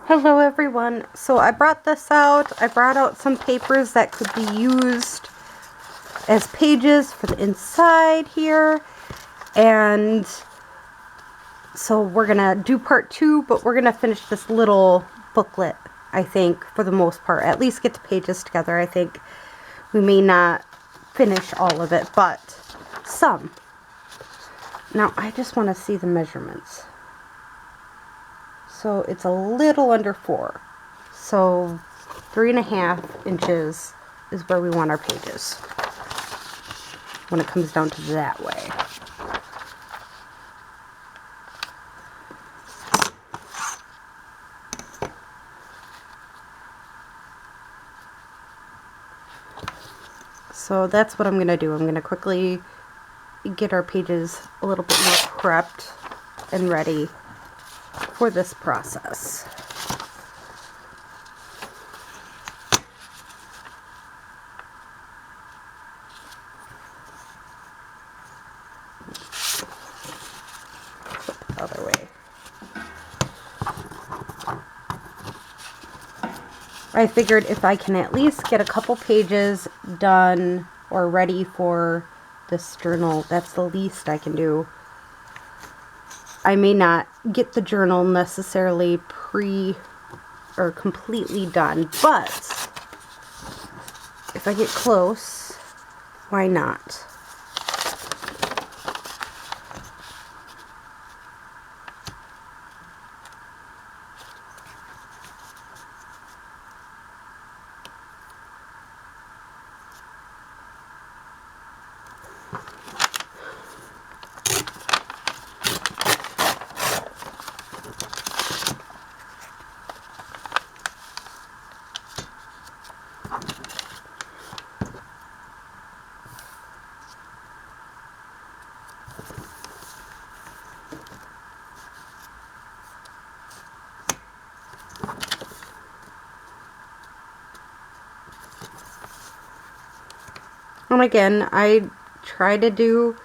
Hello everyone. So I brought this out. I brought out some papers that could be used as pages for the inside here. And so we're going to do part 2, but we're going to finish this little booklet, I think, for the most part. At least get the pages together. I think we may not finish all of it, but some. Now I just want to see the measurements. So it's a little under 4. So 3.5 inches is where we want our pages when it comes down to that way. So that's what I'm going to do. I'm going to quickly get our pages a little bit more prepped and ready for this process. Flip the other way. I figured if I can at least get a couple pages done or ready for this journal, that's the least I can do. I may not get the journal necessarily or completely done, but if I get close, why not? And again, I try to do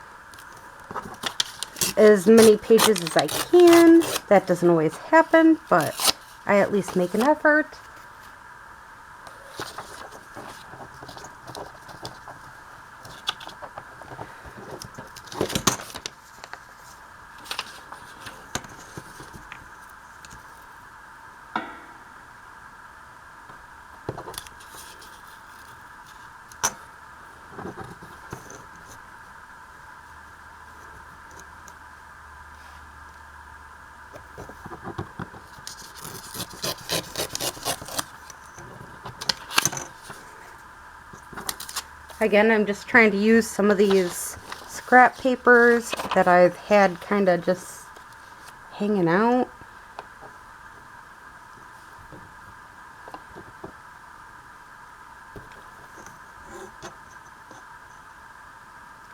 as many pages as I can. That doesn't always happen, but I at least make an effort. Again, I'm just trying to use some of these scrap papers that I've had kind of just hanging out.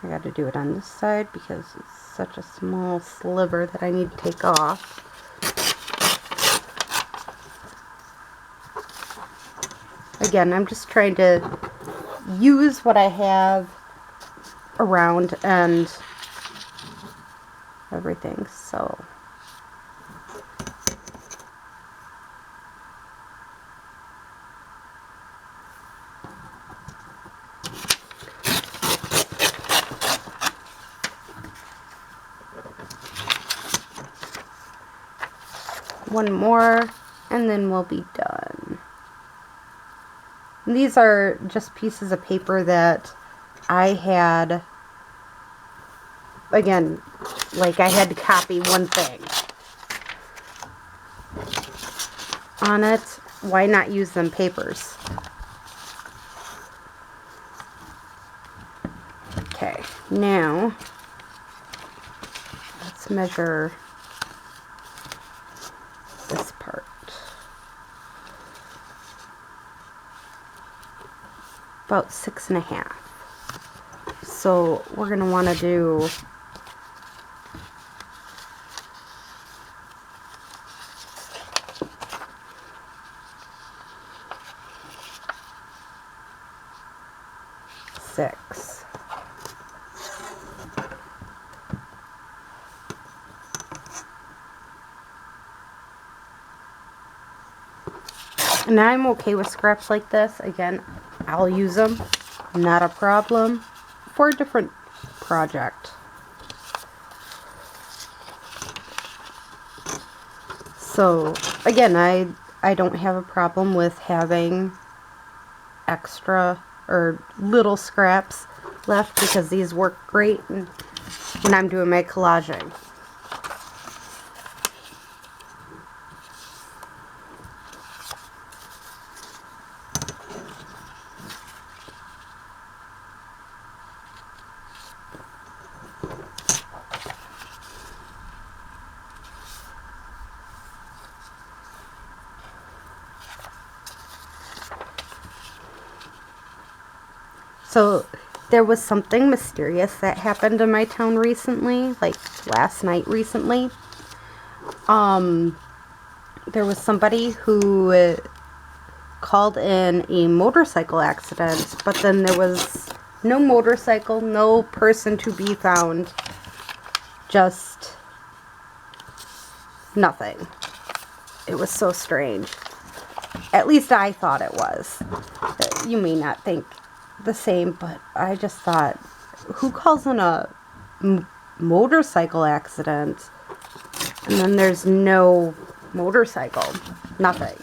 I got to do it on this side because it's such a small sliver that I need to take off. Again, I'm just trying to use what I have around and everything, so one more and then we'll be done. And these are just pieces of paper that I had, again, like I had to copy one thing on it. Why not use them papers? Okay, now let's measure this part. About 6.5. So we're going to want to do six. And I'm okay with scraps like this. Again, I'll use them. Not a problem. For a different project. So, again, I don't have a problem with having extra or little scraps left because these work great when I'm doing my collaging. So there was something mysterious that happened in my town recently, like last night recently. There was somebody who called in a motorcycle accident, but then there was no motorcycle, no person to be found, just nothing. It was so strange. At least I thought it was. You may not think the same, but I just thought, who calls in a motorcycle accident and then there's no motorcycle? Nothing.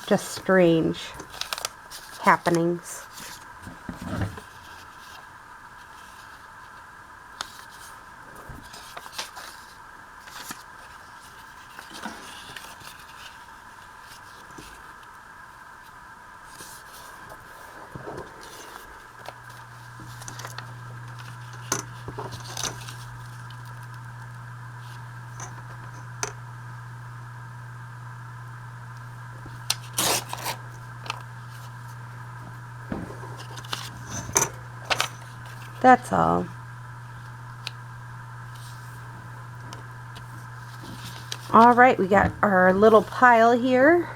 Just strange happenings. That's all. Alright, we got our little pile here.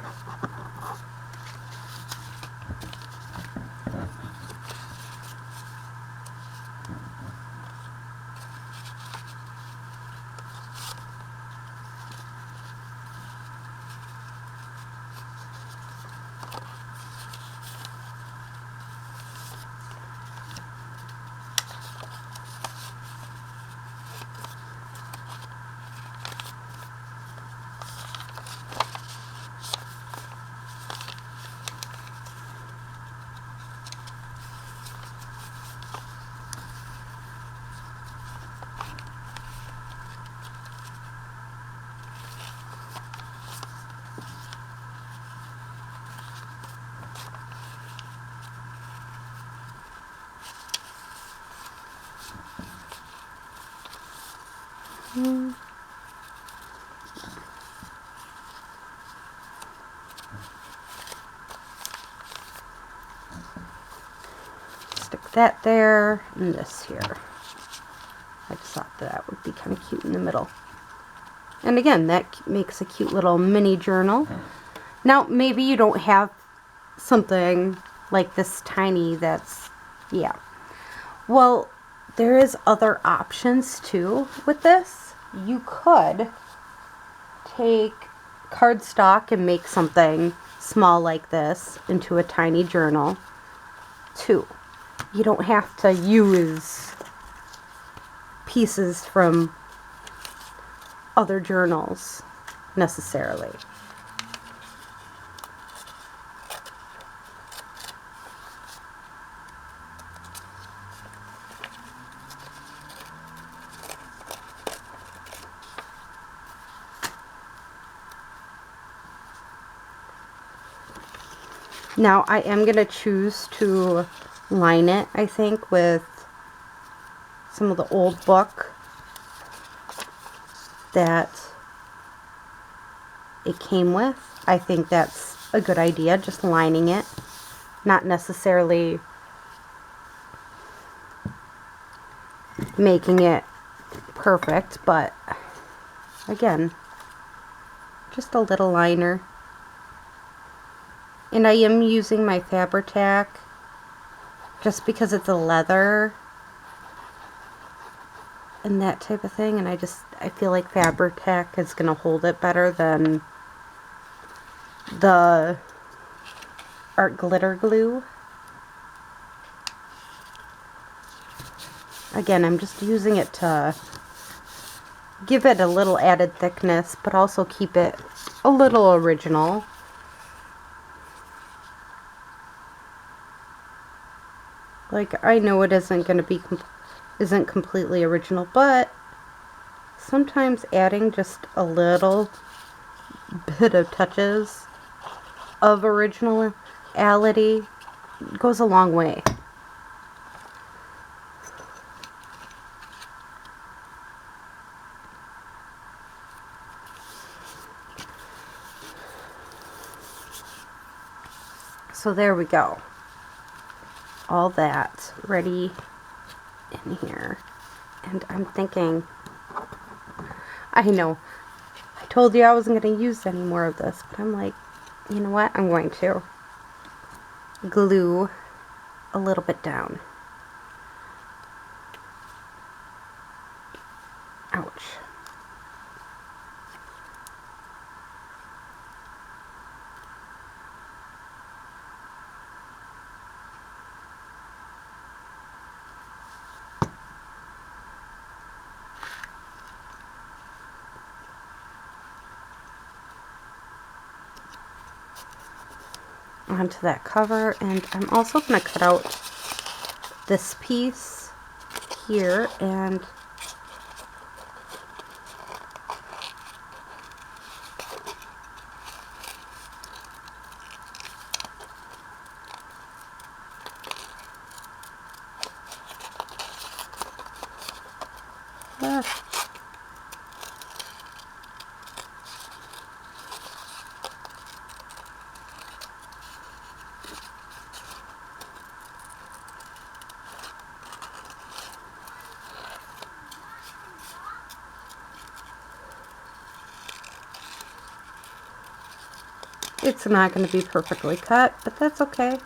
Stick that there and this here. I just thought that would be kind of cute in the middle. And again, that makes a cute little mini journal. Now, maybe you don't have something like this tiny that's, yeah. Well, there is other options too with this. You could take cardstock and make something small like this into a tiny journal too. You don't have to use pieces from other journals necessarily. Now I am going to choose to line it, I think, with some of the old book that it came with. I think that's a good idea, just lining it, not necessarily making it perfect, but again, just a little liner. And I am using my Fabri-Tac just because it's a leather and that type of thing, and I feel like Fabri-Tac is going to hold it better than the art glitter glue. Again, I'm just using it to give it a little added thickness, but also keep it a little original. Like, I know it isn't going to be isn't completely original, but sometimes adding just a little bit of touches of originality goes a long way. So there we go. All that ready in here. And I'm thinking, I know, I told you I wasn't going to use any more of this, but I'm like, you know what? I'm going to glue a little bit down. Ouch. Onto that cover, and I'm also going to cut out this piece here and it's not going to be perfectly cut, but that's okay.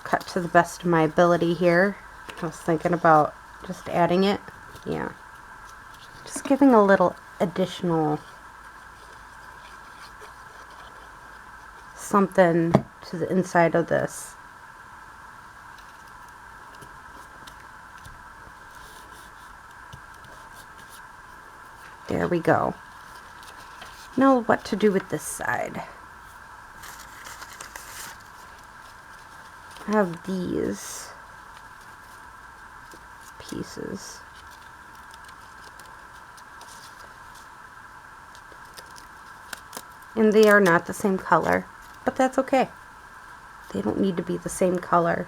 Cut to the best of my ability here. I was thinking about just adding it. Yeah. Just giving a little additional something to the inside of this. There we go. Now what to do with this side. I have these pieces. And they are not the same color, but that's okay. They don't need to be the same color.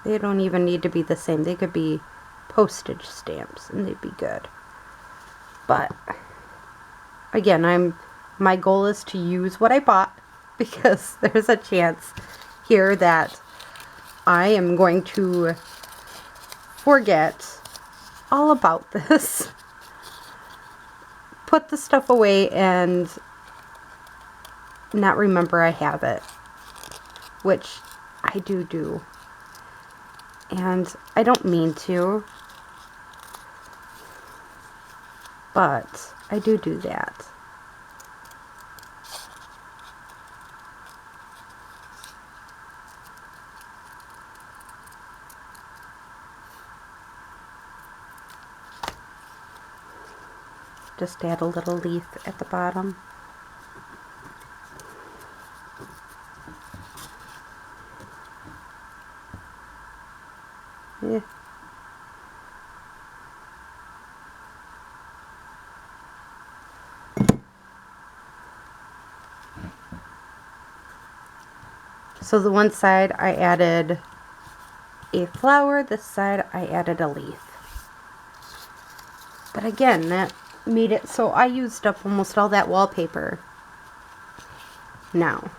They don't even need to be the same. They could be postage stamps and they'd be good. But again, my goal is to use what I bought, because there's a chance here that I am going to forget all about this. Put the stuff away and not remember I have it, which I do. And I don't mean to, but I do that. Just add a little leaf at the bottom. Yeah. So the one side I added a flower, this side I added a leaf. But again, that made it so I used up almost all that wallpaper. Now,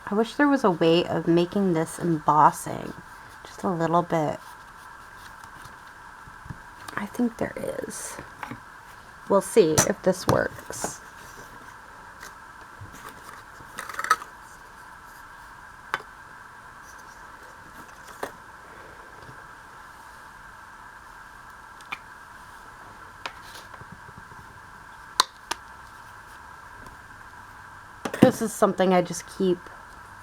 I wish there was a way of making this embossing just a little bit. I think there is. we'll see if this works. This is something I just keep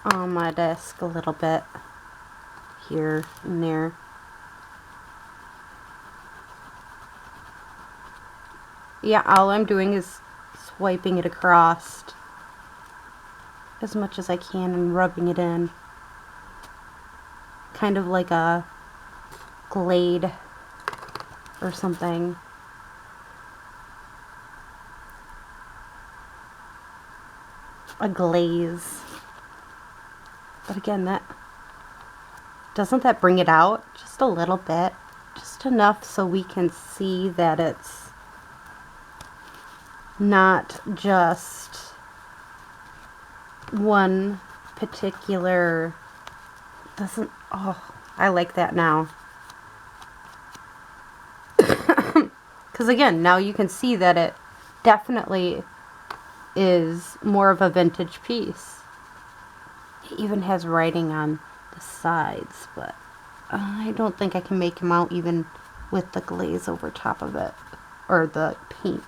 on my desk a little bit here and there. Yeah, all I'm doing is swiping it across as much as I can and rubbing it in. Kind of like a glade or something. A glaze. But again, doesn't that bring it out just a little bit? Just enough so we can see that it's not just one particular, oh, I like that now. Because again, now you can see that it definitely is more of a vintage piece. It even has writing on the sides, but I don't think I can make them out even with the glaze over top of it, or the paint.